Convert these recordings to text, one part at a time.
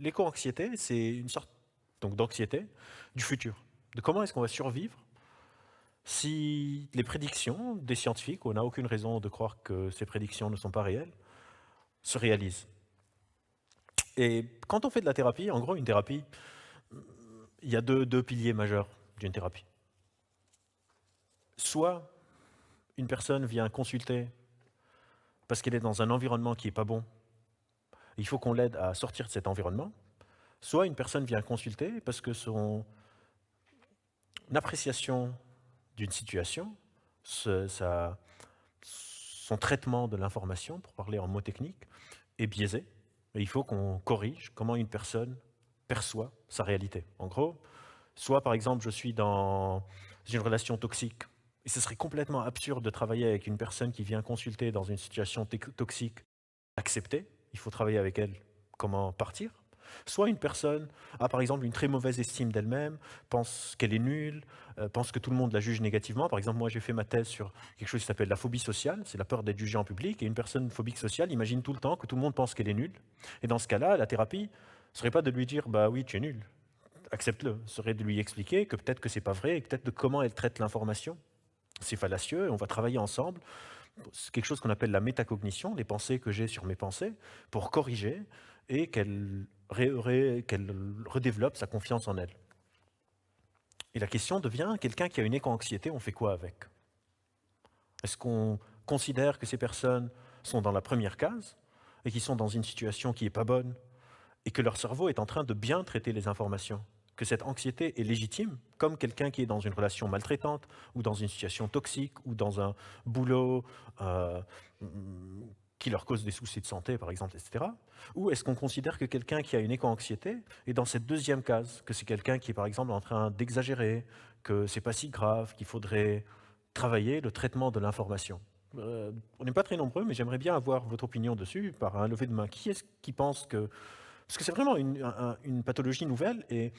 l'éco-anxiété, c'est une sorte donc d'anxiété du futur, de comment est-ce qu'on va survivre si les prédictions des scientifiques, on n'a aucune raison de croire que ces prédictions ne sont pas réelles, se réalisent. Et quand on fait de la thérapie, en gros, une thérapie, il y a deux piliers majeurs d'une thérapie. Soit une personne vient consulter parce qu'elle est dans un environnement qui n'est pas bon, il faut qu'on l'aide à sortir de cet environnement, soit une personne vient consulter parce que son appréciation d'une situation, son traitement de l'information, pour parler en mots techniques, est biaisé. Et il faut qu'on corrige comment une personne perçoit sa réalité. En gros, soit par exemple je suis dans une relation toxique, et ce serait complètement absurde de travailler avec une personne qui vient consulter dans une situation toxique acceptée, il faut travailler avec elle comment partir. Soit une personne a par exemple une très mauvaise estime d'elle-même, pense qu'elle est nulle, pense que tout le monde la juge négativement. Par exemple, moi j'ai fait ma thèse sur quelque chose qui s'appelle la phobie sociale, c'est la peur d'être jugé en public, et une personne phobique sociale imagine tout le temps que tout le monde pense qu'elle est nulle. Et dans ce cas-là, la thérapie ne serait pas de lui dire « bah oui, tu es nul, accepte-le », serait de lui expliquer que peut-être que c'est pas vrai, et peut-être de comment elle traite l'information. C'est fallacieux, et on va travailler ensemble. C'est quelque chose qu'on appelle la métacognition, les pensées que j'ai sur mes pensées, pour corriger et qu'elle redéveloppe sa confiance en elle. Et la question devient, quelqu'un qui a une éco-anxiété, on fait quoi avec? Est-ce qu'on considère que ces personnes sont dans la première case et qui sont dans une situation qui n'est pas bonne et que leur cerveau est en train de bien traiter les informations, que cette anxiété est légitime, comme quelqu'un qui est dans une relation maltraitante, ou dans une situation toxique, ou dans un boulot qui leur cause des soucis de santé, par exemple, etc. Ou est-ce qu'on considère que quelqu'un qui a une éco-anxiété est dans cette deuxième case, que c'est quelqu'un qui est, par exemple, en train d'exagérer, que c'est pas si grave, qu'il faudrait travailler le traitement de l'information? On n'est pas très nombreux, mais j'aimerais bien avoir votre opinion dessus par un lever de main. Qui est-ce qui pense que parce que c'est vraiment une pathologie nouvelle et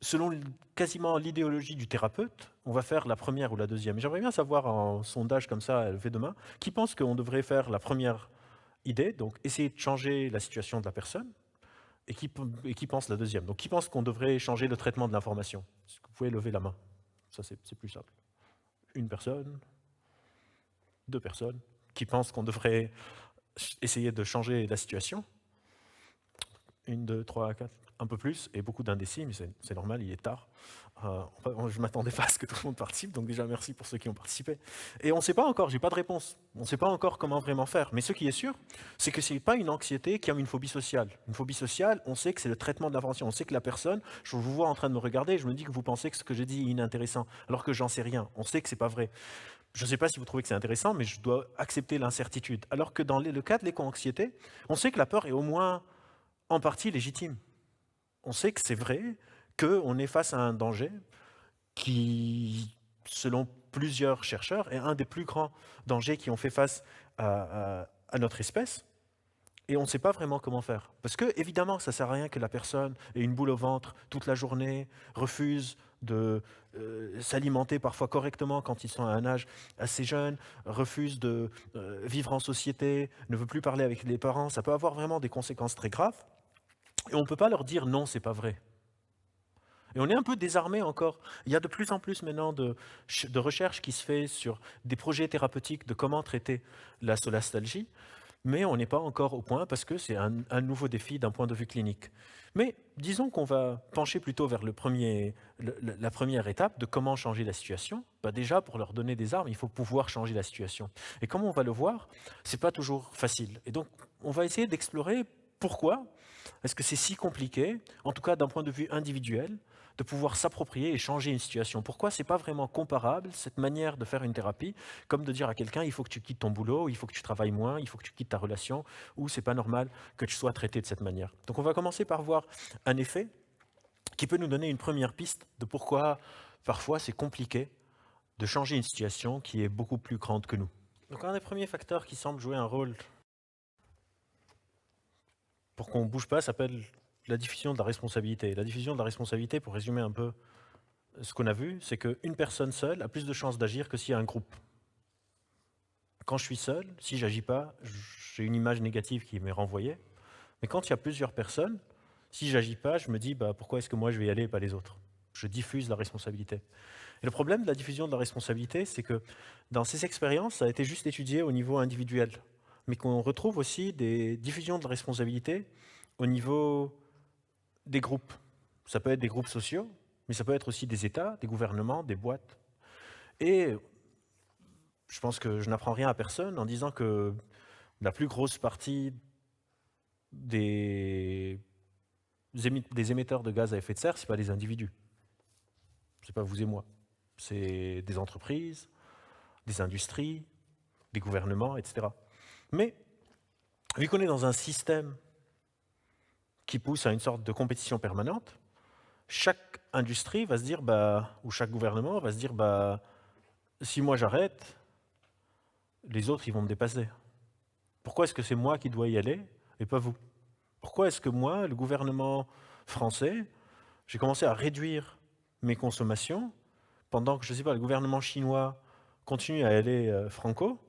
selon quasiment l'idéologie du thérapeute, on va faire la première ou la deuxième. J'aimerais bien savoir en sondage comme ça, levé de main, qui pense qu'on devrait faire la première idée, donc essayer de changer la situation de la personne, et qui pense la deuxième. Donc qui pense qu'on devrait changer le traitement de l'information? Est-ce que vous pouvez lever la main? Ça, c'est plus simple. Une personne, deux personnes, qui pensent qu'on devrait essayer de changer la situation? Une, deux, trois, quatre, un peu plus, et beaucoup d'indécis, mais c'est normal, il est tard. Je ne m'attendais pas à ce que tout le monde participe, donc déjà merci pour ceux qui ont participé. Et on ne sait pas encore, j'ai pas de réponse. On ne sait pas encore comment vraiment faire. Mais ce qui est sûr, c'est que ce n'est pas une anxiété qui a une phobie sociale. Une phobie sociale, on sait que c'est le traitement de l'information. On sait que la personne, je vous vois en train de me regarder, je me dis que vous pensez que ce que j'ai dit est inintéressant, alors que j'en sais rien. On sait que c'est pas vrai. Je ne sais pas si vous trouvez que c'est intéressant, mais je dois accepter l'incertitude. Alors que dans le cas de l'éco-anxiété, on sait que la peur est au moins en partie légitime. On sait que c'est vrai qu'on est face à un danger qui, selon plusieurs chercheurs, est un des plus grands dangers qui ont fait face à notre espèce. Et on ne sait pas vraiment comment faire. Parce que, évidemment, ça ne sert à rien que la personne ait une boule au ventre toute la journée, refuse de s'alimenter parfois correctement quand ils sont à un âge assez jeune, refuse de vivre en société, ne veut plus parler avec les parents. Ça peut avoir vraiment des conséquences très graves. Et on ne peut pas leur dire non, c'est pas vrai. Et on est un peu désarmé encore. Il y a de plus en plus maintenant de recherches qui se fait sur des projets thérapeutiques de comment traiter la solastalgie, mais on n'est pas encore au point parce que c'est un nouveau défi d'un point de vue clinique. Mais disons qu'on va pencher plutôt vers la première étape de comment changer la situation. Bah déjà, pour leur donner des armes, il faut pouvoir changer la situation. Et comme on va le voir, ce n'est pas toujours facile. Et donc, on va essayer d'explorer pourquoi est-ce que c'est si compliqué, en tout cas d'un point de vue individuel, de pouvoir s'approprier et changer une situation? Pourquoi ce n'est pas vraiment comparable, cette manière de faire une thérapie, comme de dire à quelqu'un, il faut que tu quittes ton boulot, il faut que tu travailles moins, il faut que tu quittes ta relation, ou c'est pas normal que tu sois traité de cette manière. Donc on va commencer par voir un effet qui peut nous donner une première piste de pourquoi parfois c'est compliqué de changer une situation qui est beaucoup plus grande que nous. Donc un des premiers facteurs qui semble jouer un rôle pour qu'on ne bouge pas s'appelle la diffusion de la responsabilité. La diffusion de la responsabilité, pour résumer un peu ce qu'on a vu, c'est qu'une personne seule a plus de chances d'agir que s'il y a un groupe. Quand je suis seul, si je n'agis pas, j'ai une image négative qui m'est renvoyée. Mais quand il y a plusieurs personnes, si je n'agis pas, je me dis bah, pourquoi est-ce que moi je vais y aller et pas les autres? Je diffuse la responsabilité. Et le problème de la diffusion de la responsabilité, c'est que dans ces expériences, ça a été juste étudié au niveau individuel, mais qu'on retrouve aussi des diffusions de la responsabilité au niveau des groupes. Ça peut être des groupes sociaux, mais ça peut être aussi des États, des gouvernements, des boîtes. Et je pense que je n'apprends rien à personne en disant que la plus grosse partie des émetteurs de gaz à effet de serre, ce n'est pas des individus. Ce n'est pas vous et moi. C'est des entreprises, des industries, des gouvernements, etc. Mais vu qu'on est dans un système qui pousse à une sorte de compétition permanente, chaque industrie va se dire, ou chaque gouvernement va se dire, si moi j'arrête, les autres ils vont me dépasser. Pourquoi est-ce que c'est moi qui dois y aller et pas vous? Pourquoi est-ce que moi, le gouvernement français, j'ai commencé à réduire mes consommations pendant que, je ne sais pas, le gouvernement chinois continue à aller franco,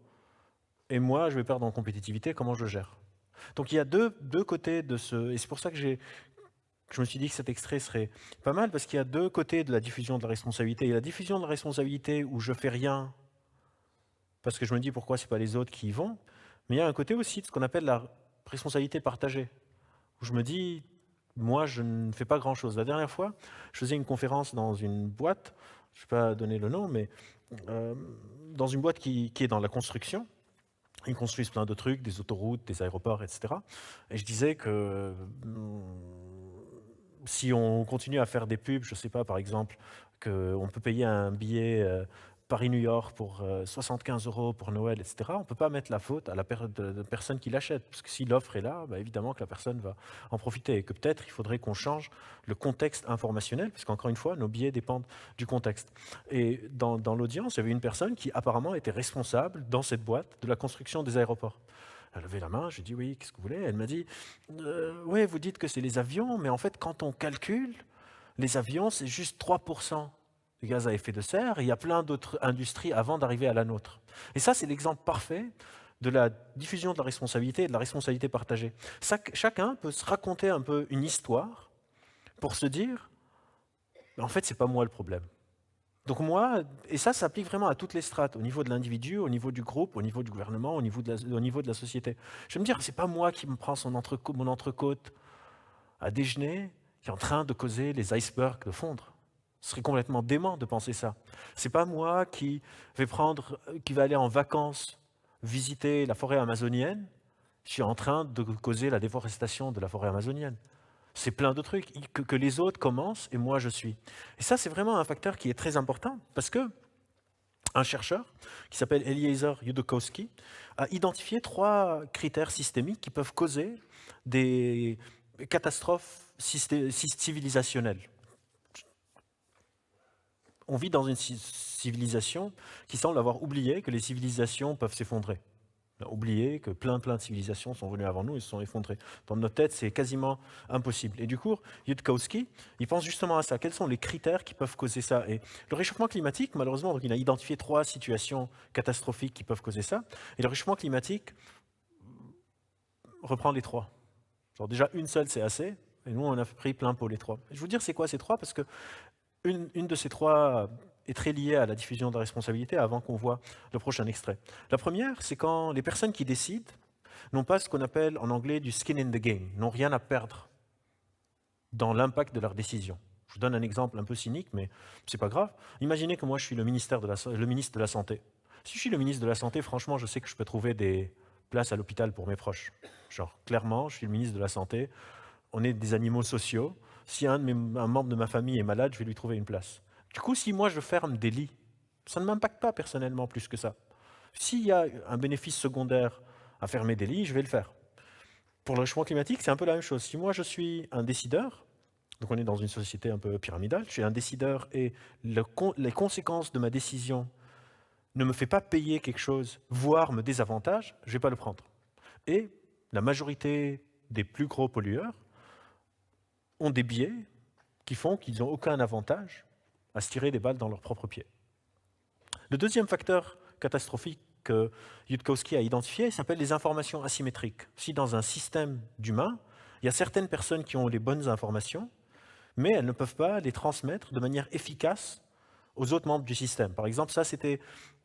et moi, je vais perdre en compétitivité, comment je gère? Donc il y a deux côtés de ce... Et c'est pour ça que je me suis dit que cet extrait serait pas mal, parce qu'il y a deux côtés de la diffusion de la responsabilité. Il y a la diffusion de la responsabilité où je fais rien, parce que je me dis pourquoi c'est pas les autres qui y vont, mais il y a un côté aussi de ce qu'on appelle la responsabilité partagée, où je me dis, moi, je ne fais pas grand-chose. La dernière fois, je faisais une conférence dans une boîte, je ne vais pas donner le nom, mais euh, dans une boîte qui est dans la construction. Ils construisent plein de trucs, des autoroutes, des aéroports, etc. Et je disais que si on continue à faire des pubs, je ne sais pas, par exemple, qu'on peut payer un billet Paris-New York pour 75 € pour Noël, etc., on ne peut pas mettre la faute à la personne qui l'achète. Parce que si l'offre est là, évidemment que la personne va en profiter. Et que peut-être il faudrait qu'on change le contexte informationnel, parce qu'encore une fois, nos billets dépendent du contexte. Et dans l'audience, il y avait une personne qui apparemment était responsable dans cette boîte de la construction des aéroports. Elle a levé la main, j'ai dit oui, qu'est-ce que vous voulez? Elle m'a dit oui, vous dites que c'est les avions, mais en fait, quand on calcule, les avions, c'est juste 3% des gaz à effet de serre. Et il y a plein d'autres industries avant d'arriver à la nôtre. Et ça, c'est l'exemple parfait de la diffusion de la responsabilité et de la responsabilité partagée. Chacun peut se raconter un peu une histoire pour se dire, en fait, c'est pas moi le problème. Donc moi, et ça s'applique vraiment à toutes les strates, au niveau de l'individu, au niveau du groupe, au niveau du gouvernement, au niveau de la société. Je vais me dire, c'est pas moi qui me prends mon entrecôte à déjeuner qui est en train de causer les icebergs de fondre. Ce serait complètement dément de penser ça. C'est pas moi qui va aller en vacances visiter la forêt amazonienne, je suis en train de causer la déforestation de la forêt amazonienne. C'est plein de trucs que les autres commencent et moi je suis. Et ça, c'est vraiment un facteur qui est très important parce que un chercheur qui s'appelle Eliezer Yudkowsky a identifié 3 critères systémiques qui peuvent causer des catastrophes civilisationnelles. On vit dans une civilisation qui semble avoir oublié que les civilisations peuvent s'effondrer. On a oublié que plein de civilisations sont venues avant nous et se sont effondrées. Dans notre tête, c'est quasiment impossible. Et du coup, Yudkowsky, il pense justement à ça. Quels sont les critères qui peuvent causer ça? Et le réchauffement climatique, malheureusement, donc il a identifié 3 situations catastrophiques qui peuvent causer ça. Et le réchauffement climatique reprend les 3. Genre déjà, une seule, c'est assez. Et nous, on a pris plein pot les 3. Et je vais vous dire c'est quoi ces 3, parce que une de ces 3 est très liée à la diffusion de la responsabilité avant qu'on voit le prochain extrait. La première, c'est quand les personnes qui décident n'ont pas ce qu'on appelle en anglais du skin in the game, n'ont rien à perdre dans l'impact de leurs décisions. Je vous donne un exemple un peu cynique, mais c'est pas grave. Imaginez que moi, je suis le ministre de la Santé. Si je suis le ministre de la Santé, franchement, je sais que je peux trouver des places à l'hôpital pour mes proches. Genre, clairement, je suis le ministre de la Santé, on est des animaux sociaux. Si un membre de ma famille est malade, je vais lui trouver une place. Du coup, si moi je ferme des lits, ça ne m'impacte pas personnellement plus que ça. S'il y a un bénéfice secondaire à fermer des lits, je vais le faire. Pour le réchauffement climatique, c'est un peu la même chose. Si moi je suis un décideur, donc on est dans une société un peu pyramidale, je suis un décideur et les conséquences de ma décision ne me fait pas payer quelque chose, voire me désavantage, je ne vais pas le prendre. Et la majorité des plus gros pollueurs ont des biais qui font qu'ils n'ont aucun avantage à se tirer des balles dans leurs propres pieds. Le deuxième facteur catastrophique que Yudkowsky a identifié s'appelle les informations asymétriques. Si dans un système d'humains, Il y a certaines personnes qui ont les bonnes informations, mais elles ne peuvent pas les transmettre de manière efficace aux autres membres du système. Par exemple, ça, c'était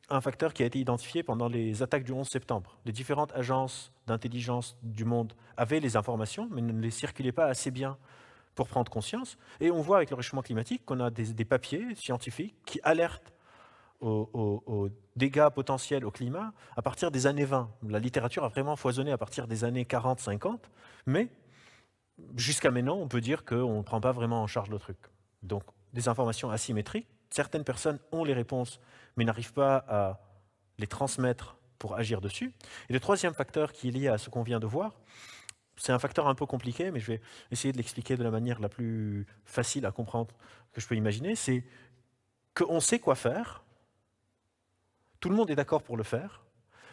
un facteur qui a été identifié pendant les attaques du 11 septembre. Les différentes agences d'intelligence du monde avaient les informations, mais ne les circulaient pas assez bien pour prendre conscience. Et on voit avec le réchauffement climatique qu'on a des papiers scientifiques qui alertent aux dégâts potentiels au climat à partir des années 20. La littérature a vraiment foisonné à partir des années 40-50, mais jusqu'à maintenant, on peut dire qu'on ne prend pas vraiment en charge le truc. Donc, des informations asymétriques, certaines personnes ont les réponses, mais n'arrivent pas à les transmettre pour agir dessus. Et le troisième facteur qui est lié à ce qu'on vient de voir, c'est un facteur un peu compliqué, mais je vais essayer de l'expliquer de la manière la plus facile à comprendre que je peux imaginer, c'est qu'on sait quoi faire, tout le monde est d'accord pour le faire,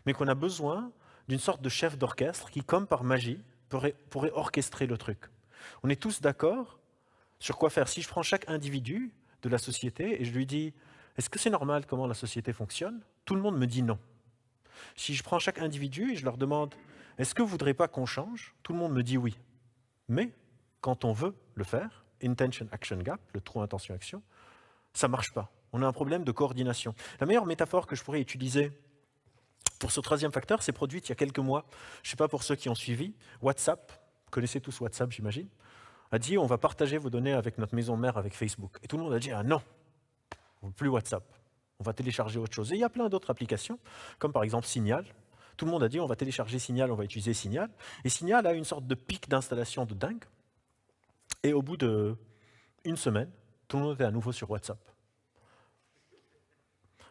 mais qu'on a besoin d'une sorte de chef d'orchestre qui, comme par magie, pourrait orchestrer le truc. On est tous d'accord sur quoi faire. Si je prends chaque individu de la société et je lui dis « Est-ce que c'est normal comment la société fonctionne ?» Tout le monde me dit non. Si je prends chaque individu et je leur demande « Est-ce que vous ne voudrez pas qu'on change ?» Tout le monde me dit oui. Mais quand on veut le faire, intention action gap, le trou intention-action, ça ne marche pas. On a un problème de coordination. La meilleure métaphore que je pourrais utiliser pour ce troisième facteur, c'est produite il y a quelques mois. Je ne sais pas pour ceux qui ont suivi. WhatsApp, vous connaissez tous WhatsApp, j'imagine, a dit on va partager vos données avec notre maison mère, avec Facebook. Et tout le monde a dit ah non, on ne veut plus WhatsApp. On va télécharger autre chose. Et il y a plein d'autres applications, comme par exemple Signal. Tout le monde a dit on va télécharger Signal, on va utiliser Signal. Et Signal a une sorte de pic d'installation de dingue. Et au bout d'une semaine, tout le monde était à nouveau sur WhatsApp.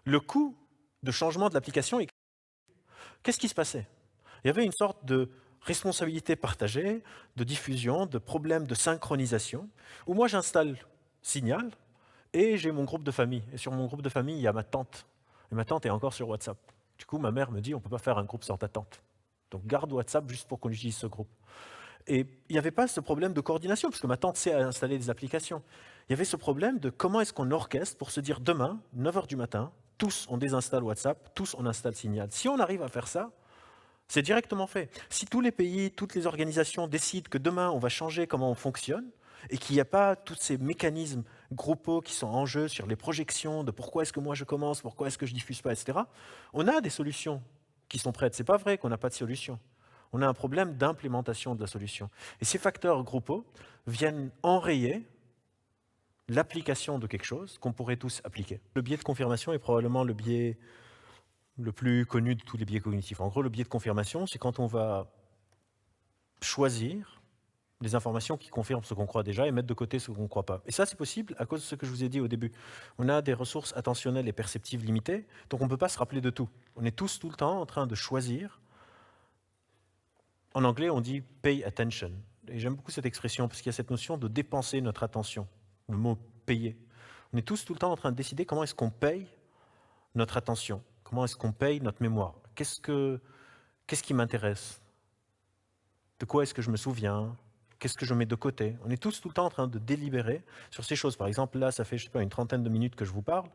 Le coût de changement de l'application, qu'est-ce qui se passait? Il y avait une sorte de responsabilité partagée, de diffusion, de problème de synchronisation, où moi j'installe Signal et j'ai mon groupe de famille. Et sur mon groupe de famille, il y a ma tante. Et ma tante est encore sur WhatsApp. Du coup, ma mère me dit on ne peut pas faire un groupe sans ta tante. Donc garde WhatsApp juste pour qu'on utilise ce groupe. Et il n'y avait pas ce problème de coordination, parce que ma tante sait installer des applications. Il y avait ce problème de comment est-ce qu'on orchestre pour se dire demain, 9h du matin, tous on désinstalle WhatsApp, tous on installe Signal. Si on arrive à faire ça, c'est directement fait. Si tous les pays, toutes les organisations décident que demain on va changer comment on fonctionne, et qu'il n'y a pas tous ces mécanismes groupaux qui sont en jeu sur les projections de pourquoi est-ce que moi je commence, pourquoi est-ce que je ne diffuse pas, etc., on a des solutions qui sont prêtes. Ce n'est pas vrai qu'on n'a pas de solution. On a un problème d'implémentation de la solution. Et ces facteurs groupaux viennent enrayer l'application de quelque chose qu'on pourrait tous appliquer. Le biais de confirmation est probablement le biais le plus connu de tous les biais cognitifs. En gros, le biais de confirmation, c'est quand on va choisir les informations qui confirment ce qu'on croit déjà et mettre de côté ce qu'on ne croit pas. Et ça, c'est possible à cause de ce que je vous ai dit au début. On a des ressources attentionnelles et perceptives limitées, donc on ne peut pas se rappeler de tout. On est tous tout le temps en train de choisir. En anglais, on dit « pay attention ». Et j'aime beaucoup cette expression parce qu'il y a cette notion de dépenser notre attention, le mot « payer ». On est tous tout le temps en train de décider comment est-ce qu'on paye notre attention, comment est-ce qu'on paye notre mémoire. Qu'est-ce qui m'intéresse? De quoi est-ce que je me souviens? Qu'est-ce que je mets de côté? On est tous tout le temps en train de délibérer sur ces choses. Par exemple, là, ça fait je sais pas, une trentaine de minutes que je vous parle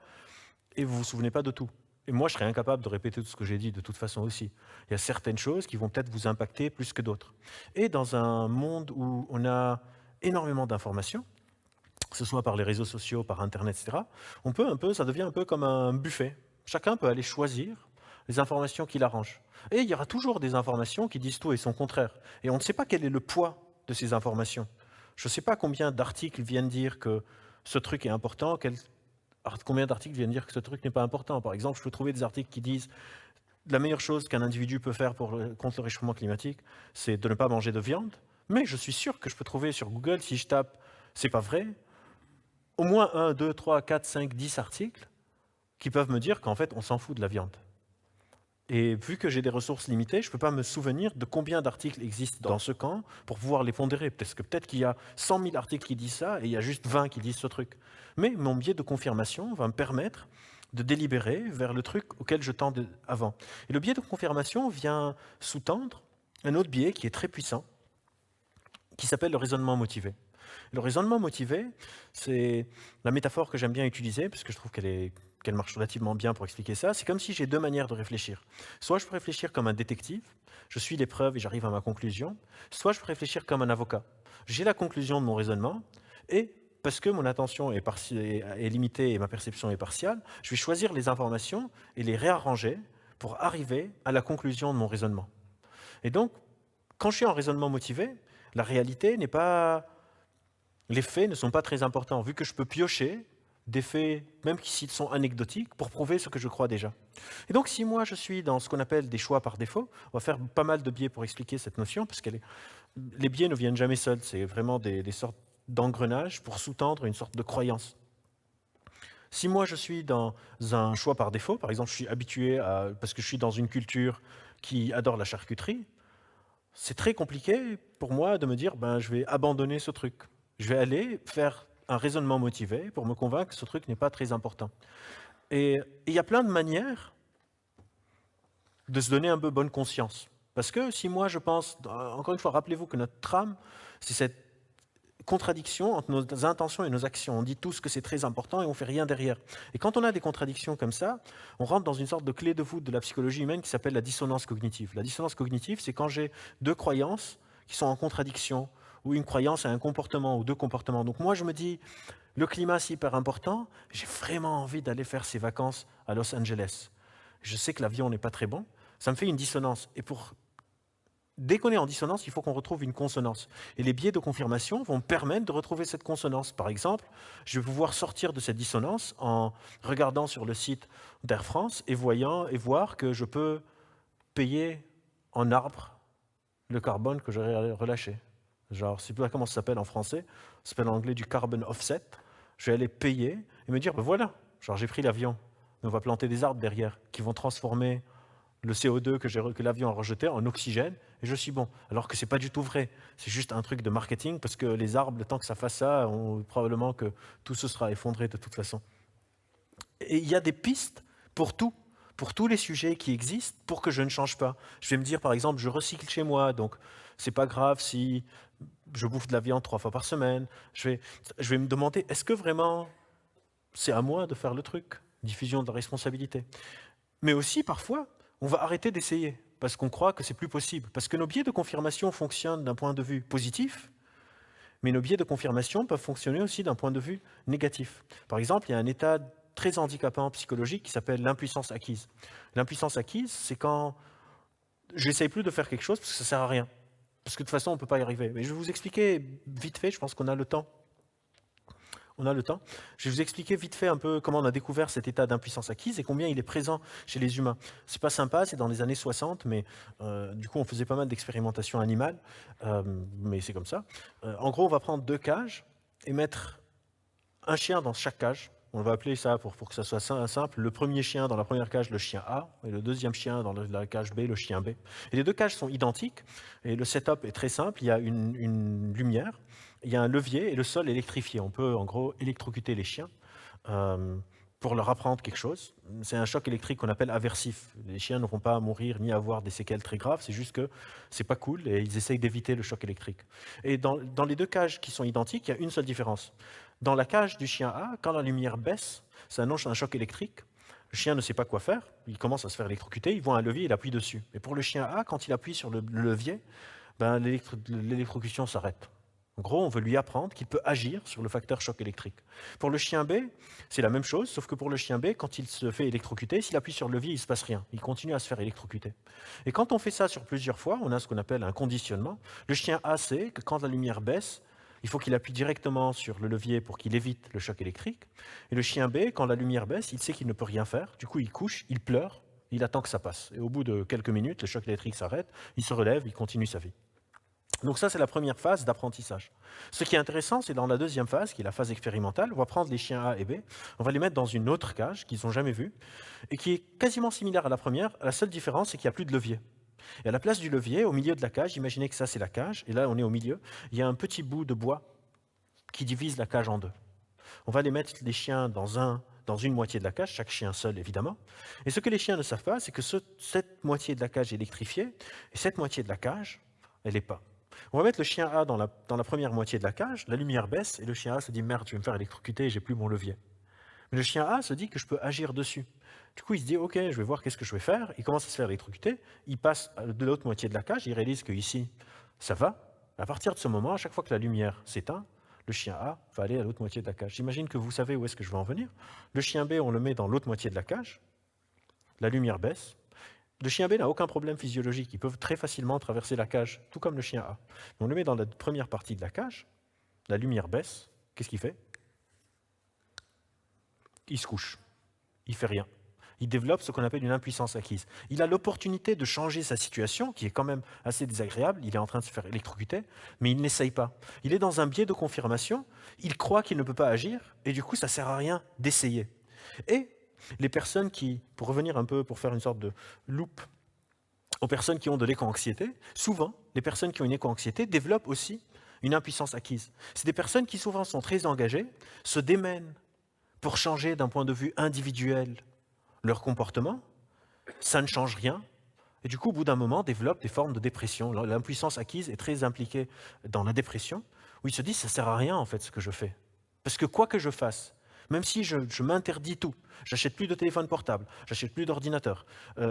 et vous ne vous souvenez pas de tout. Et moi, je serais incapable de répéter tout ce que j'ai dit de toute façon aussi. Il y a certaines choses qui vont peut-être vous impacter plus que d'autres. Et dans un monde où on a énormément d'informations, que ce soit par les réseaux sociaux, par Internet, etc., ça devient un peu comme un buffet. Chacun peut aller choisir les informations qui l'arrangent. Et il y aura toujours des informations qui disent tout et son contraire. Et on ne sait pas quel est le poids de ces informations. Je ne sais pas combien d'articles viennent dire que ce truc est important, combien d'articles viennent dire que ce truc n'est pas important. Par exemple, je peux trouver des articles qui disent la meilleure chose qu'un individu peut faire contre le réchauffement climatique, c'est de ne pas manger de viande. Mais je suis sûr que je peux trouver sur Google, si je tape « c'est pas vrai », au moins 1, 2, 3, 4, 5, 10 articles qui peuvent me dire qu'en fait, on s'en fout de la viande. Et vu que j'ai des ressources limitées, je ne peux pas me souvenir de combien d'articles existent dans ce camp pour pouvoir les pondérer. Peut-être qu'il y a 100 000 articles qui disent ça et il y a juste 20 qui disent ce truc. Mais mon biais de confirmation va me permettre de délibérer vers le truc auquel je tends avant. Et le biais de confirmation vient sous-tendre un autre biais qui est très puissant, qui s'appelle le raisonnement motivé. Le raisonnement motivé, c'est la métaphore que j'aime bien utiliser, parce que je trouve qu'elle marche relativement bien pour expliquer ça. C'est comme si j'ai deux manières de réfléchir. Soit je peux réfléchir comme un détective, je suis les preuves et j'arrive à ma conclusion. Soit je peux réfléchir comme un avocat. J'ai la conclusion de mon raisonnement, et parce que mon attention est limitée et ma perception est partiale, je vais choisir les informations et les réarranger pour arriver à la conclusion de mon raisonnement. Et donc, quand je suis en raisonnement motivé, la réalité n'est pas... Les faits ne sont pas très importants, vu que je peux piocher des faits, même s'ils sont anecdotiques, pour prouver ce que je crois déjà. Et donc, si moi je suis dans ce qu'on appelle des choix par défaut, on va faire pas mal de biais pour expliquer cette notion, parce que les biais ne viennent jamais seuls, c'est vraiment des sortes d'engrenages pour sous-tendre une sorte de croyance. Si moi je suis dans un choix par défaut, par exemple je suis habitué parce que je suis dans une culture qui adore la charcuterie, c'est très compliqué pour moi de me dire je vais abandonner ce truc. Je vais aller faire un raisonnement motivé pour me convaincre que ce truc n'est pas très important. Et il y a plein de manières de se donner un peu bonne conscience. Parce que si moi je pense, encore une fois, rappelez-vous que notre trame, c'est cette contradiction entre nos intentions et nos actions. On dit tous que c'est très important et on ne fait rien derrière. Et quand on a des contradictions comme ça, on rentre dans une sorte de clé de voûte de la psychologie humaine qui s'appelle la dissonance cognitive. La dissonance cognitive, c'est quand j'ai deux croyances qui sont en contradiction, ou une croyance et un comportement, ou deux comportements. Donc moi, je me dis, le climat, c'est hyper important, j'ai vraiment envie d'aller faire ces vacances à Los Angeles. Je sais que l'avion n'est pas très bon, ça me fait une dissonance. Et dès qu'on est en dissonance, il faut qu'on retrouve une consonance. Et les biais de confirmation vont me permettre de retrouver cette consonance. Par exemple, je vais pouvoir sortir de cette dissonance en regardant sur le site d'Air France et voir que je peux payer en arbre le carbone que j'aurais relâché. Genre, je ne sais pas comment ça s'appelle en français, ça s'appelle en anglais du carbon offset. Je vais aller payer et me dire, voilà, genre j'ai pris l'avion, mais on va planter des arbres derrière qui vont transformer le CO2 que l'avion a rejeté en oxygène, et je suis bon. Alors que ce n'est pas du tout vrai. C'est juste un truc de marketing, parce que les arbres, le temps que ça fasse ça, probablement que tout se sera effondré de toute façon. Et il y a des pistes pour tout, pour tous les sujets qui existent, pour que je ne change pas. Je vais me dire, par exemple, je recycle chez moi, donc c'est pas grave si je bouffe de la viande 3 fois par semaine. Je vais me demander, est-ce que vraiment c'est à moi de faire le truc? Diffusion de la responsabilité. Mais aussi, parfois, on va arrêter d'essayer, parce qu'on croit que c'est plus possible. Parce que nos biais de confirmation fonctionnent d'un point de vue positif, mais nos biais de confirmation peuvent fonctionner aussi d'un point de vue négatif. Par exemple, il y a un état très handicapant psychologique qui s'appelle l'impuissance acquise. L'impuissance acquise, c'est quand j'essaye plus de faire quelque chose parce que ça ne sert à rien. Parce que de toute façon, on ne peut pas y arriver. Mais je vais vous expliquer vite fait, je pense qu'on a le temps. On a le temps. Je vais vous expliquer vite fait un peu comment on a découvert cet état d'impuissance acquise et combien il est présent chez les humains. C'est pas sympa, c'est dans les années 60, mais du coup on faisait pas mal d'expérimentations animales, mais c'est comme ça. En gros, on va prendre deux cages et mettre un chien dans chaque cage. On va appeler ça, pour que ça soit simple, le premier chien dans la première cage, le chien A, et le deuxième chien dans la cage B, le chien B. Et les deux cages sont identiques, et le setup est très simple. Il y a une lumière, il y a un levier, et le sol est électrifié. On peut en gros électrocuter les chiens pour leur apprendre quelque chose. C'est un choc électrique qu'on appelle aversif. Les chiens ne vont pas mourir ni avoir des séquelles très graves, c'est juste que c'est pas cool, et ils essayent d'éviter le choc électrique. Et dans les deux cages qui sont identiques, il y a une seule différence. Dans la cage du chien A, quand la lumière baisse, ça annonce un choc électrique. Le chien ne sait pas quoi faire, il commence à se faire électrocuter, il voit un levier, il appuie dessus. Et pour le chien A, quand il appuie sur le levier, l'électrocution s'arrête. En gros, on veut lui apprendre qu'il peut agir sur le facteur choc électrique. Pour le chien B, c'est la même chose, sauf que pour le chien B, quand il se fait électrocuter, s'il appuie sur le levier, il ne se passe rien. Il continue à se faire électrocuter. Et quand on fait ça sur plusieurs fois, on a ce qu'on appelle un conditionnement. Le chien A sait que quand la lumière baisse, il faut qu'il appuie directement sur le levier pour qu'il évite le choc électrique. Et le chien B, quand la lumière baisse, il sait qu'il ne peut rien faire. Du coup, il couche, il pleure, il attend que ça passe. Et au bout de quelques minutes, le choc électrique s'arrête, il se relève, il continue sa vie. Donc ça, c'est la première phase d'apprentissage. Ce qui est intéressant, c'est dans la deuxième phase, qui est la phase expérimentale, on va prendre les chiens A et B, on va les mettre dans une autre cage qu'ils n'ont jamais vue, et qui est quasiment similaire à la première. La seule différence, c'est qu'il n'y a plus de levier. Et à la place du levier, au milieu de la cage, imaginez que ça c'est la cage, et là on est au milieu, il y a un petit bout de bois qui divise la cage en deux. On va les mettre les chiens dans une moitié de la cage, chaque chien seul évidemment. Et ce que les chiens ne savent pas, c'est que cette moitié de la cage est électrifiée, et cette moitié de la cage, elle n'est pas. On va mettre le chien A dans la première moitié de la cage, la lumière baisse, et le chien A se dit « Merde, je vais me faire électrocuter et j'ai plus mon levier ». Mais le chien A se dit que je peux agir dessus. Du coup, il se dit « Ok, je vais voir qu'est-ce que je vais faire ». Il commence à se faire électrocuter, il passe de l'autre moitié de la cage, il réalise qu'ici, ça va. À partir de ce moment, à chaque fois que la lumière s'éteint, le chien A va aller à l'autre moitié de la cage. J'imagine que vous savez où est-ce que je veux en venir. Le chien B, on le met dans l'autre moitié de la cage, la lumière baisse. Le chien B n'a aucun problème physiologique, ils peuvent très facilement traverser la cage, tout comme le chien A. Mais on le met dans la première partie de la cage, la lumière baisse, qu'est-ce qu'il fait? Il se couche, il fait rien. Il développe ce qu'on appelle une impuissance acquise. Il a l'opportunité de changer sa situation, qui est quand même assez désagréable, il est en train de se faire électrocuter, mais il n'essaye pas. Il est dans un biais de confirmation, il croit qu'il ne peut pas agir, et du coup, ça ne sert à rien d'essayer. Et les personnes qui, pour revenir un peu, pour faire une sorte de loupe aux personnes qui ont de l'éco-anxiété, souvent, les personnes qui ont une éco-anxiété développent aussi une impuissance acquise. C'est des personnes qui souvent sont très engagées, se démènent pour changer d'un point de vue individuel leur comportement, ça ne change rien, et du coup, au bout d'un moment, développent des formes de dépression. L'impuissance acquise est très impliquée dans la dépression, où ils se disent « ça ne sert à rien en fait ce que je fais ». Parce que quoi que je fasse, même si je m'interdis tout, j'achète plus de téléphone portable, j'achète plus d'ordinateur,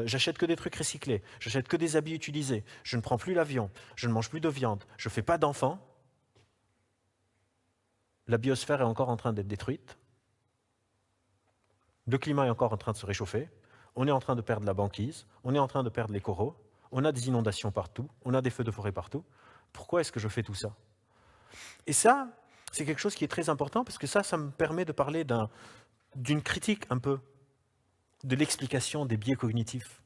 j'achète que des trucs recyclés, j'achète que des habits utilisés, je ne prends plus l'avion, je ne mange plus de viande, je ne fais pas d'enfants, la biosphère est encore en train d'être détruite, le climat est encore en train de se réchauffer, on est en train de perdre la banquise, on est en train de perdre les coraux, on a des inondations partout, on a des feux de forêt partout. Pourquoi est-ce que je fais tout ça? Et ça, c'est quelque chose qui est très important parce que ça me permet de parler d'une critique un peu de l'explication des biais cognitifs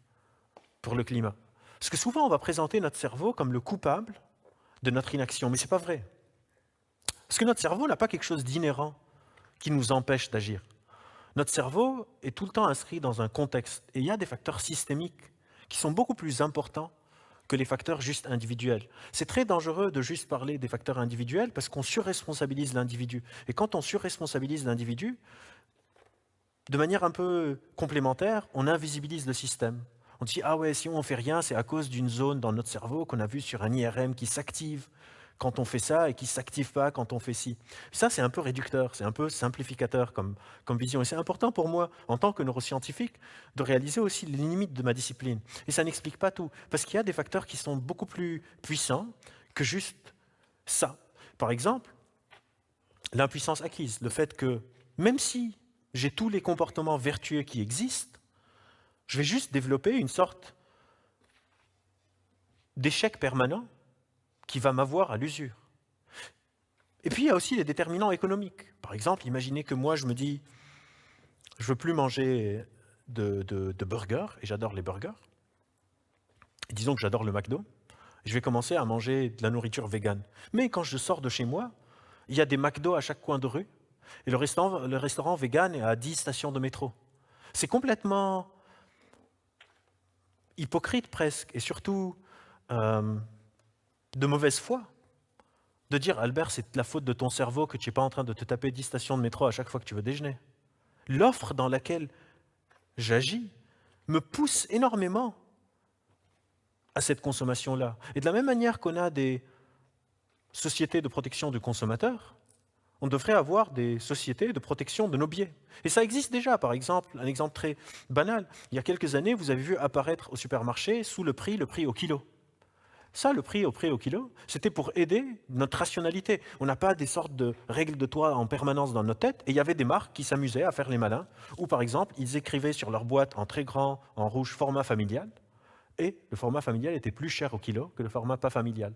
pour le climat. Parce que souvent, on va présenter notre cerveau comme le coupable de notre inaction, mais ce n'est pas vrai. Parce que notre cerveau n'a pas quelque chose d'inhérent qui nous empêche d'agir. Notre cerveau est tout le temps inscrit dans un contexte. Et il y a des facteurs systémiques qui sont beaucoup plus importants que les facteurs juste individuels. C'est très dangereux de juste parler des facteurs individuels parce qu'on surresponsabilise l'individu. Et quand on surresponsabilise l'individu, de manière un peu complémentaire, on invisibilise le système. On dit « Ah ouais, si on ne fait rien, c'est à cause d'une zone dans notre cerveau qu'on a vue sur un IRM qui s'active quand on fait ça et qui ne s'active pas quand on fait ci. » Ça, c'est un peu réducteur, c'est un peu simplificateur comme vision. Et c'est important pour moi, en tant que neuroscientifique, de réaliser aussi les limites de ma discipline. Et ça n'explique pas tout, parce qu'il y a des facteurs qui sont beaucoup plus puissants que juste ça. Par exemple, l'impuissance acquise, le fait que même si j'ai tous les comportements vertueux qui existent, je vais juste développer une sorte d'échec permanent qui va m'avoir à l'usure. Et puis, il y a aussi les déterminants économiques. Par exemple, imaginez que moi, je me dis, je ne veux plus manger de burgers, et j'adore les burgers. Et disons que j'adore le McDo. Je vais commencer à manger de la nourriture végane. Mais quand je sors de chez moi, il y a des McDo à chaque coin de rue, et le restaurant vegan est à 10 stations de métro. C'est complètement hypocrite presque, et surtout de mauvaise foi, de dire « Albert, c'est la faute de ton cerveau que tu n'es pas en train de te taper 10 stations de métro à chaque fois que tu veux déjeuner ». L'offre dans laquelle j'agis me pousse énormément à cette consommation-là. Et de la même manière qu'on a des sociétés de protection du consommateur, on devrait avoir des sociétés de protection de nos biais. Et ça existe déjà, par exemple, un exemple très banal. Il y a quelques années, vous avez vu apparaître au supermarché, sous le prix au kilo. Ça, le prix au kilo, c'était pour aider notre rationalité. On n'a pas des sortes de règles de toi en permanence dans nos têtes. Et il y avait des marques qui s'amusaient à faire les malins, ou par exemple, ils écrivaient sur leur boîte en très grand, en rouge, format familial. Et le format familial était plus cher au kilo que le format pas familial.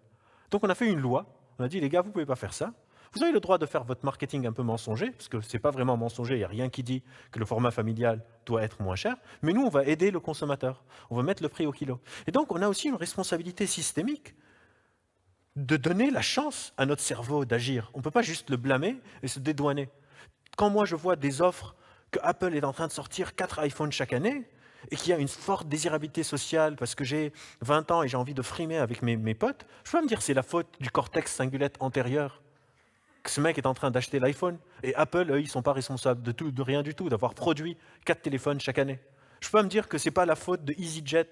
Donc on a fait une loi, on a dit les gars, vous ne pouvez pas faire ça. Vous avez le droit de faire votre marketing un peu mensonger, parce que ce n'est pas vraiment mensonger, il n'y a rien qui dit que le format familial doit être moins cher, mais nous, on va aider le consommateur, on va mettre le prix au kilo. Et donc, on a aussi une responsabilité systémique de donner la chance à notre cerveau d'agir. On ne peut pas juste le blâmer et se dédouaner. Quand moi, je vois des offres que Apple est en train de sortir 4 iPhones chaque année, et qu'il y a une forte désirabilité sociale parce que j'ai 20 ans et j'ai envie de frimer avec mes potes, je peux pas me dire que c'est la faute du cortex cingulate antérieur que ce mec est en train d'acheter l'iPhone. Et Apple, eux, ils ne sont pas responsables de rien du tout, d'avoir produit 4 téléphones chaque année. Je peux pas me dire que ce n'est pas la faute de EasyJet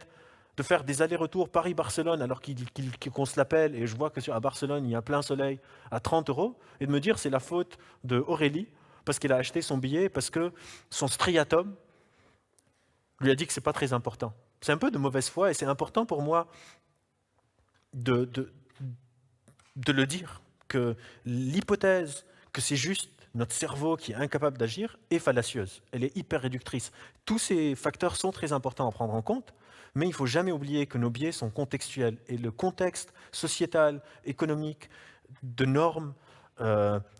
de faire des allers-retours Paris-Barcelone alors qu'on se l'appelle et je vois qu'à Barcelone, il y a plein soleil à 30 € et de me dire c'est la faute d'Aurélie parce qu'elle a acheté son billet, parce que son striatum lui a dit que ce n'est pas très important. C'est un peu de mauvaise foi et c'est important pour moi de, de, de le dire, que l'hypothèse que c'est juste notre cerveau qui est incapable d'agir est fallacieuse. Elle est hyper réductrice. Tous ces facteurs sont très importants à prendre en compte, mais il ne faut jamais oublier que nos biais sont contextuels. Et le contexte sociétal, économique, de normes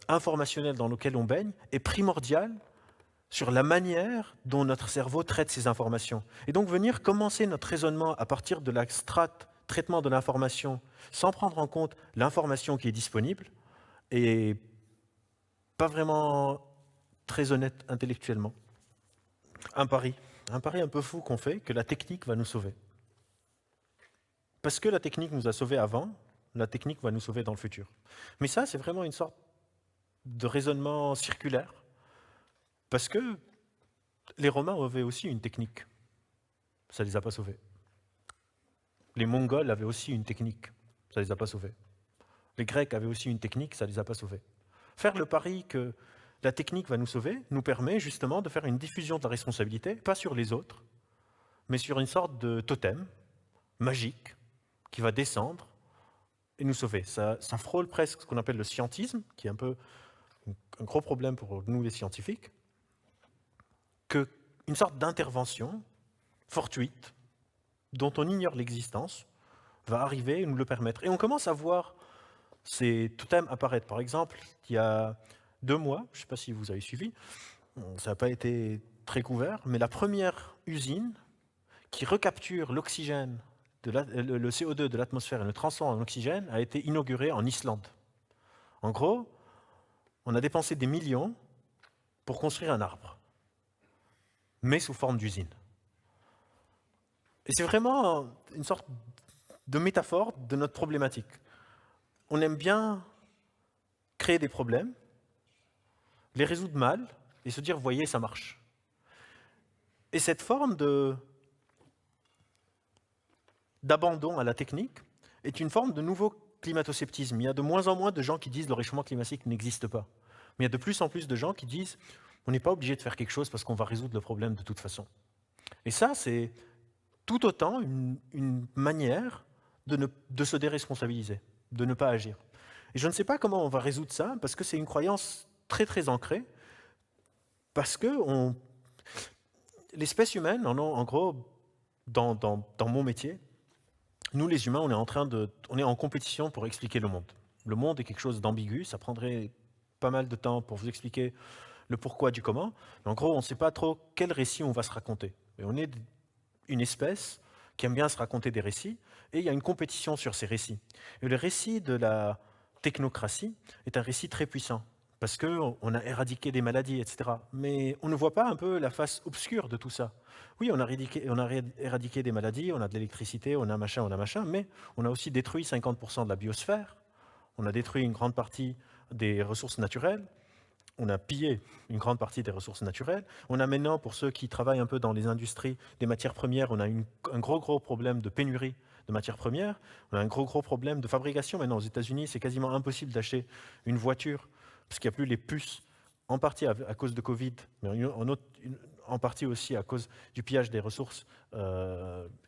informationnelles dans lequel on baigne est primordial sur la manière dont notre cerveau traite ces informations. Et donc venir commencer notre raisonnement à partir de la strate traitement de l'information sans prendre en compte l'information qui est disponible est pas vraiment très honnête intellectuellement. Un pari un peu fou qu'on fait, que la technique va nous sauver. Parce que la technique nous a sauvés avant, la technique va nous sauver dans le futur. Mais ça, c'est vraiment une sorte de raisonnement circulaire. Parce que les Romains avaient aussi une technique. Ça ne les a pas sauvés. Les Mongols avaient aussi une technique. Ça ne les a pas sauvés. Les Grecs avaient aussi une technique. Ça ne les a pas sauvés. Faire le pari que la technique va nous sauver nous permet justement de faire une diffusion de la responsabilité, pas sur les autres, mais sur une sorte de totem magique qui va descendre et nous sauver. Ça frôle presque ce qu'on appelle le scientisme, qui est un peu un gros problème pour nous les scientifiques, qu'une sorte d'intervention fortuite, dont on ignore l'existence, va arriver et nous le permettre. Et on commence à voir ces totems apparaître. Par exemple, il y a 2 mois, je ne sais pas si vous avez suivi, ça n'a pas été très couvert, mais la première usine qui recapture l'oxygène, le CO2 de l'atmosphère et le transforme en oxygène a été inaugurée en Islande. En gros, on a dépensé des millions pour construire un arbre, mais sous forme d'usine. Et c'est vraiment une sorte de métaphore de notre problématique. On aime bien créer des problèmes, les résoudre mal et se dire « voyez, ça marche ». Et cette forme d'abandon à la technique est une forme de nouveau climato-sceptisme. Il y a de moins en moins de gens qui disent « le réchauffement climatique n'existe pas ». Mais il y a de plus en plus de gens qui disent « on n'est pas obligé de faire quelque chose parce qu'on va résoudre le problème de toute façon ». Et ça, c'est tout autant une manière de se déresponsabiliser, de ne pas agir. Et je ne sais pas comment on va résoudre ça, parce que c'est une croyance très très ancrée, parce que l'espèce humaine, en gros, dans mon métier, nous les humains, on est en compétition pour expliquer le monde. Le monde est quelque chose d'ambigu, ça prendrait pas mal de temps pour vous expliquer le pourquoi du comment, mais en gros, on ne sait pas trop quel récit on va se raconter. Et on est une espèce qui aime bien se raconter des récits, et il y a une compétition sur ces récits. Et le récit de la technocratie est un récit très puissant, parce qu'on a éradiqué des maladies, etc. Mais on ne voit pas un peu la face obscure de tout ça. Oui, on a éradiqué des maladies, on a de l'électricité, on a machin, mais on a aussi détruit 50% de la biosphère, on a détruit une grande partie des ressources naturelles, on a pillé une grande partie des ressources naturelles. On a maintenant, pour ceux qui travaillent un peu dans les industries des matières premières, on a un gros problème de pénurie de matières premières. On a un gros problème de fabrication. Maintenant, aux États-Unis, c'est quasiment impossible d'acheter une voiture parce qu'il n'y a plus les puces, en partie à cause de Covid, mais en partie aussi à cause du pillage des ressources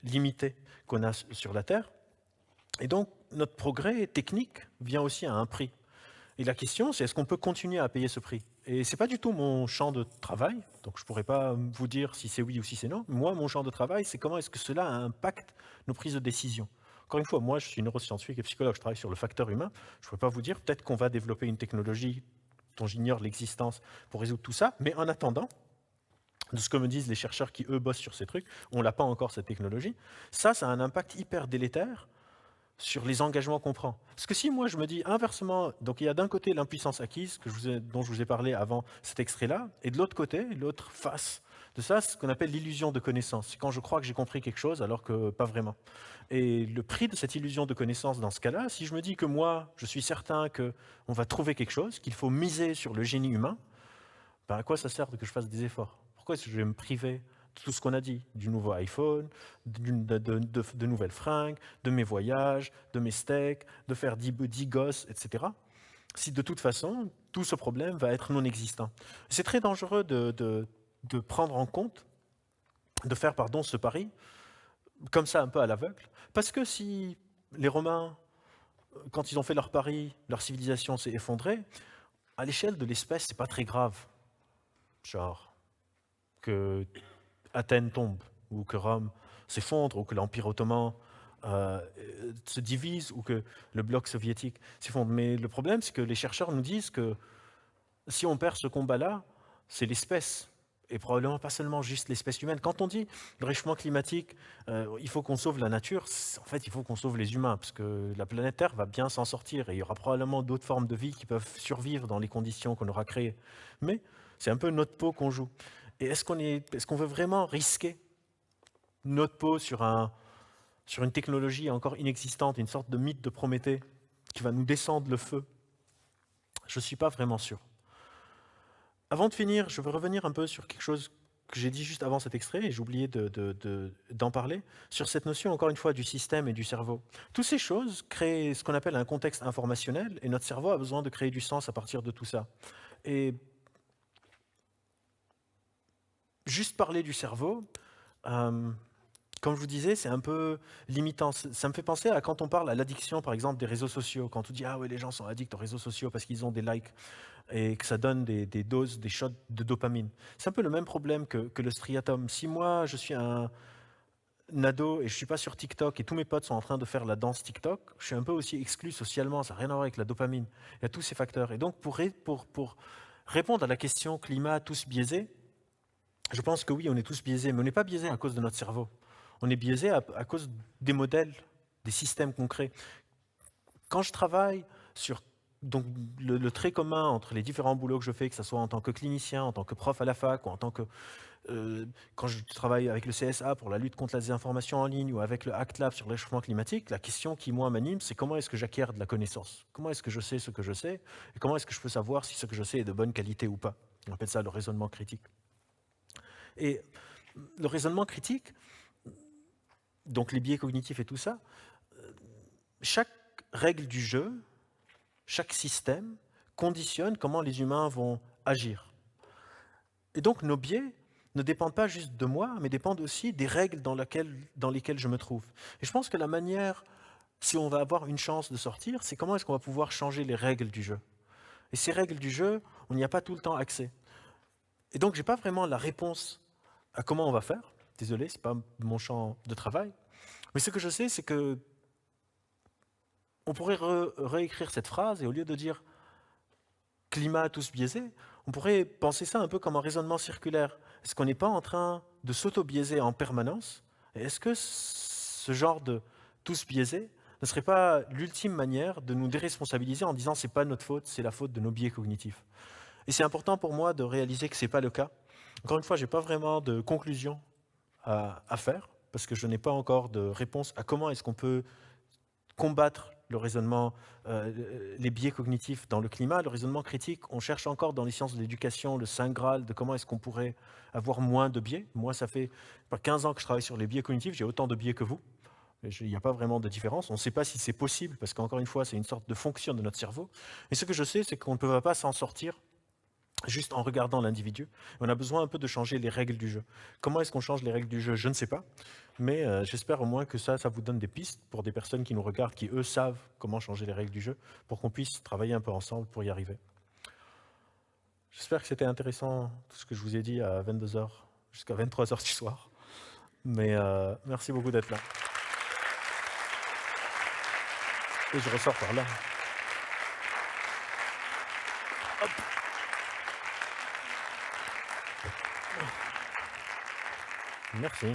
limitées qu'on a sur la Terre. Et donc, notre progrès technique vient aussi à un prix. Et la question, c'est est-ce qu'on peut continuer à payer ce prix? Et ce n'est pas du tout mon champ de travail, donc je ne pourrais pas vous dire si c'est oui ou si c'est non. Moi, mon champ de travail, c'est comment est-ce que cela impacte nos prises de décision. Encore une fois, moi, je suis neuroscientifique et psychologue, je travaille sur le facteur humain. Je ne peux pas vous dire, peut-être qu'on va développer une technologie dont j'ignore l'existence pour résoudre tout ça, mais en attendant, de ce que me disent les chercheurs qui, eux, bossent sur ces trucs, on n'a pas encore cette technologie, ça a un impact hyper délétère sur les engagements qu'on prend. Parce que si moi je me dis inversement, donc il y a d'un côté l'impuissance acquise dont je vous ai parlé avant cet extrait-là, et de l'autre côté, l'autre face de ça, ce qu'on appelle l'illusion de connaissance. C'est quand je crois que j'ai compris quelque chose alors que pas vraiment. Et le prix de cette illusion de connaissance dans ce cas-là, si je me dis que moi, je suis certain qu'on va trouver quelque chose, qu'il faut miser sur le génie humain, ben à quoi ça sert que je fasse des efforts? Pourquoi est-ce que je vais me priver tout ce qu'on a dit, du nouveau iPhone, de nouvelles fringues, de mes voyages, de mes steaks, de faire 10 gosses, etc. Si de toute façon, tout ce problème va être non existant. C'est très dangereux de prendre en compte, de faire ce pari, comme ça un peu à l'aveugle, parce que si les Romains, quand ils ont fait leur pari, leur civilisation s'est effondrée, à l'échelle de l'espèce, c'est pas très grave. Genre, que Athènes tombe, ou que Rome s'effondre, ou que l'Empire ottoman se divise, ou que le bloc soviétique s'effondre. Mais le problème, c'est que les chercheurs nous disent que si on perd ce combat-là, c'est l'espèce, et probablement pas seulement juste l'espèce humaine. Quand on dit le réchauffement climatique, il faut qu'on sauve la nature, en fait, il faut qu'on sauve les humains, parce que la planète Terre va bien s'en sortir, et il y aura probablement d'autres formes de vie qui peuvent survivre dans les conditions qu'on aura créées. Mais c'est un peu notre peau qu'on joue. Et est-ce qu'on veut vraiment risquer notre peau sur une technologie encore inexistante, une sorte de mythe de Prométhée qui va nous descendre le feu? Je ne suis pas vraiment sûr. Avant de finir, je veux revenir un peu sur quelque chose que j'ai dit juste avant cet extrait, et j'ai oublié d'en parler, sur cette notion, encore une fois, du système et du cerveau. Toutes ces choses créent ce qu'on appelle un contexte informationnel, et notre cerveau a besoin de créer du sens à partir de tout ça. Et juste parler du cerveau, comme je vous disais, c'est un peu limitant. Ça me fait penser à quand on parle à l'addiction, par exemple, des réseaux sociaux. Quand on dit « Ah oui, les gens sont addicts aux réseaux sociaux parce qu'ils ont des likes » et que ça donne des doses, des shots de dopamine. C'est un peu le même problème que le striatum. Si moi, je suis un ado et je ne suis pas sur TikTok et tous mes potes sont en train de faire la danse TikTok, je suis un peu aussi exclu socialement. Ça n'a rien à voir avec la dopamine. Il y a tous ces facteurs. Et donc, pour répondre à la question climat tous biaisés, je pense que oui, on est tous biaisés, mais on n'est pas biaisés à cause de notre cerveau. On est biaisés à cause des modèles, des systèmes concrets. Quand je travaille sur donc, le trait commun entre les différents boulots que je fais, que ce soit en tant que clinicien, en tant que prof à la fac, ou en tant que quand je travaille avec le CSA pour la lutte contre la désinformation en ligne, ou avec le ACT Lab sur le réchauffement climatique, la question qui, moi, m'anime, c'est comment est-ce que j'acquiers de la connaissance? Comment est-ce que je sais ce que je sais? Et comment est-ce que je peux savoir si ce que je sais est de bonne qualité ou pas? On appelle ça le raisonnement critique. Et le raisonnement critique, donc les biais cognitifs et tout ça, chaque règle du jeu, chaque système conditionne comment les humains vont agir. Et donc nos biais ne dépendent pas juste de moi, mais dépendent aussi des règles dans lesquelles je me trouve. Et je pense que la manière, si on va avoir une chance de sortir, c'est comment est-ce qu'on va pouvoir changer les règles du jeu. Et ces règles du jeu, on n'y a pas tout le temps accès. Et donc je n'ai pas vraiment la réponse à comment on va faire. Désolé, ce n'est pas mon champ de travail. Mais ce que je sais, c'est que on pourrait réécrire cette phrase et au lieu de dire climat tous biaisés, on pourrait penser ça un peu comme un raisonnement circulaire. Est-ce qu'on n'est pas en train de s'auto-biaiser en permanence? Et est-ce que ce genre de tous biaisés ne serait pas l'ultime manière de nous déresponsabiliser en disant c'est pas notre faute, c'est la faute de nos biais cognitifs? Et c'est important pour moi de réaliser que ce n'est pas le cas. Encore une fois, je n'ai pas vraiment de conclusion à faire, parce que je n'ai pas encore de réponse à comment est-ce qu'on peut combattre le raisonnement, les biais cognitifs dans le climat. Le raisonnement critique, on cherche encore dans les sciences de l'éducation le saint graal de comment est-ce qu'on pourrait avoir moins de biais. Moi, ça fait 15 ans que je travaille sur les biais cognitifs, j'ai autant de biais que vous. Il n'y a pas vraiment de différence. On ne sait pas si c'est possible, parce qu'encore une fois, c'est une sorte de fonction de notre cerveau. Et ce que je sais, c'est qu'on ne peut pas s'en sortir juste en regardant l'individu. On a besoin un peu de changer les règles du jeu. Comment est-ce qu'on change les règles du jeu? Je ne sais pas. Mais j'espère au moins que ça vous donne des pistes pour des personnes qui nous regardent, qui eux savent comment changer les règles du jeu, pour qu'on puisse travailler un peu ensemble pour y arriver. J'espère que c'était intéressant tout ce que je vous ai dit à 22h jusqu'à 23h du soir. Mais merci beaucoup d'être là. Et je ressors par là. Hop. Merci.